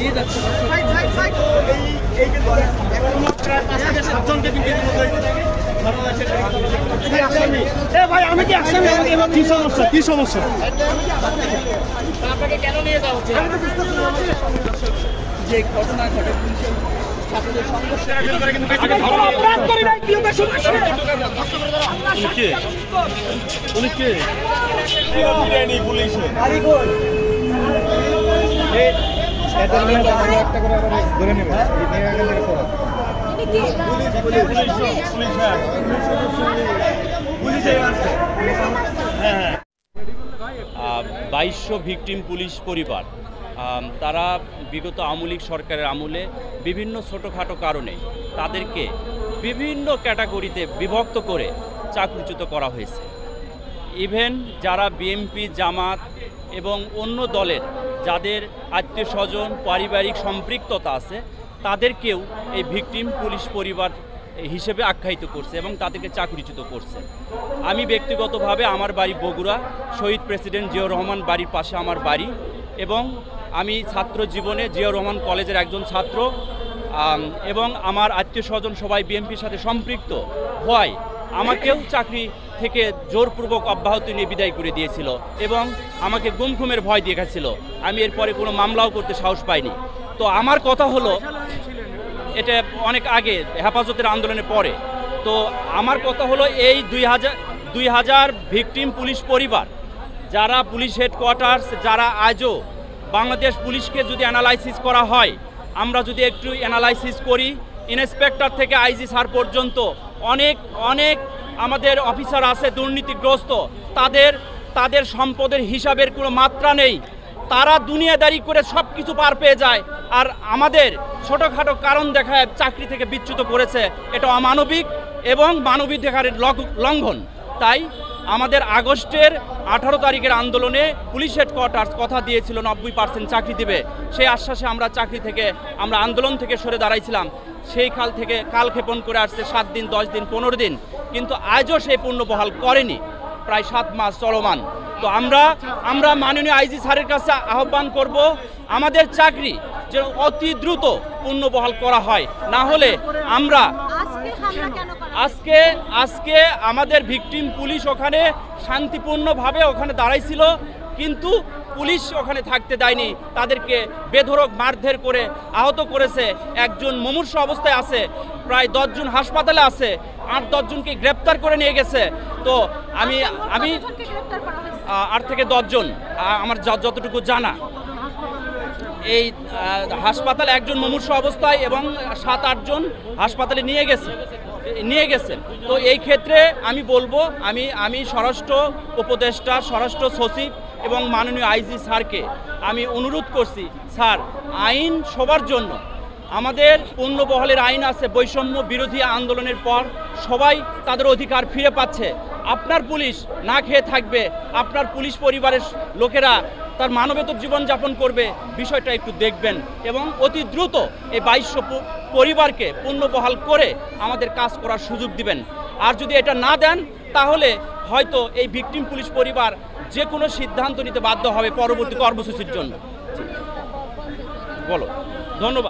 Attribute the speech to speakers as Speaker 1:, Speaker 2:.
Speaker 1: নিয়ে যাচ্ছে ভাই, আমি কি আসামি? কি সমস্যা? কি সমস্যা? আপনাকে কেন নিয়ে যাওয়া হচ্ছে? যে ঘটনা ঘটে পুলিশের ছাত্রদের সংঘর্ষে
Speaker 2: ধরে নেবে
Speaker 3: বাইশশো ভিকটিম পুলিশ পরিবার তারা বিগত আওয়ামী লীগ সরকারের আমলে বিভিন্ন ছোটোখাটো কারণে তাদেরকে বিভিন্ন ক্যাটাগরিতে বিভক্ত করে চাকরিচ্যুত করা হয়েছে। ইভেন যারা বিএনপি, জামাত এবং অন্য দলের যাদের আত্মীয় স্বজন পারিবারিক সম্পৃক্ততা আছে তাদেরকেও এই ভিকটিম পুলিশ পরিবার হিসেবে আখ্যায়িত করছে এবং তাদেরকে চাকরিচ্যুত করছে। আমি ব্যক্তিগতভাবে আমার বাড়ি বগুড়া, শহীদ প্রেসিডেন্ট জিয়াউর রহমান বাড়ির পাশে আমার বাড়ি, এবং আমি ছাত্র জীবনে জিয়াউর রহমান কলেজের একজন ছাত্র, এবং আমার আত্মীয় স্বজন সবাই বিএনপির সাথে সম্পৃক্ত হওয়ায় আমাকেও চাকরি থেকে জোরপূর্বক অব্যাহতি নিয়ে বিদায় করে দিয়েছিল এবং আমাকে গুমের ভয় দেখাচ্ছিল। আমি এরপরে কোনো মামলাও করতে সাহস পাইনি। তো আমার কথা হলো, এটা অনেক আগে হেফাজতের আন্দোলনের পরে, তো আমার কথা হলো এই 2000 ভিকটিম পুলিশ পরিবার যারা পুলিশ হেডকোয়ার্টার্স, যারা আজও বাংলাদেশ পুলিশকে যদি অ্যানালাইসিস করা হয়, আমরা যদি একটু অ্যানালাইসিস করি, ইন্সপেক্টর থেকে আইজি স্যার পর্যন্ত অনেক আমাদের অফিসার আছে দুর্নীতিগ্রস্ত, তাদের সম্পদের হিসাবের কোনো মাত্রা নেই। তারা দুনিয়াদারি করে সব কিছু পার পেয়ে যায়, আর আমাদের ছোটোখাটো কারণ দেখায় চাকরি থেকে বিচ্যুত করেছে। এটা অমানবিক এবং মানবাধিকারের লঙ্ঘন। তাই আমাদের আগস্টের 18 তারিখের আন্দোলনে পুলিশ হেডকোয়ার্টার্স কথা দিয়েছিল 90% চাকরি দেবে। সেই আশ্বাসে আমরা চাকরি থেকে আমরা আন্দোলন থেকে সরে দাঁড়াইছিলাম। সেই কাল থেকে কালক্ষেপণ করে আসছে 7 দিন, 10 দিন, 15 দিন, কিন্তু আজও সেই পুনর্বহাল করেনি, প্রায় 7 মাস চলমান। তো আমরা মাননীয় আইজি স্যারের কাছে আহ্বান করব, আমাদের চাকরি যেন অতি দ্রুত পুনর্বহাল করা হয়, না হলে আমরা আজকে আমাদের ভিকটিম পুলিশ ওখানে শান্তিপূর্ণভাবে ওখানে দাঁড়াইছিল, কিন্তু পুলিশ ওখানে থাকতে দেয়নি, তাদেরকে বেধড়ক মারধর করে আহত করেছে। একজন মুমূর্ষ অবস্থায় আছে, প্রায় 10 জন হাসপাতালে আছে, 8-10 জনকে গ্রেপ্তার করে নিয়ে গেছে। তো আমি 8 থেকে 10 জন আমার যতটুকু জানা, এই হাসপাতালে একজন মুমূর্ষ অবস্থায় এবং 7-8 জন হাসপাতালে নিয়ে গেছেন। তো এই ক্ষেত্রে আমি বলবো, আমি স্বরাষ্ট্র উপদেষ্টা, স্বরাষ্ট্র সচিব এবং মাননীয় আইজি স্যারকে আমি অনুরোধ করছি, স্যার, আইন সবার জন্য, আমাদের পুনর্বহালের আইন আছে। বৈষম্য বিরোধী আন্দোলনের পর সবাই তাদের অধিকার ফিরে পাচ্ছে। আপনার পুলিশ না খেয়ে থাকবে, আপনার পুলিশ পরিবারের লোকেরা তার মানবেতর জীবনযাপন করবে, বিষয়টা একটু দেখবেন এবং অতি দ্রুত এই 2200 পরিবারকে পুনর্বহাল করে আমাদের কাজ করার সুযোগ দিবেন। আর যদি এটা না দেন, তাহলে হয়তো এই ভিকটিম পুলিশ পরিবার যে কোনো সিদ্ধান্ত নিতে বাধ্য হবে পরবর্তী কর্মসূচির জন্য। বলো, ধন্যবাদ।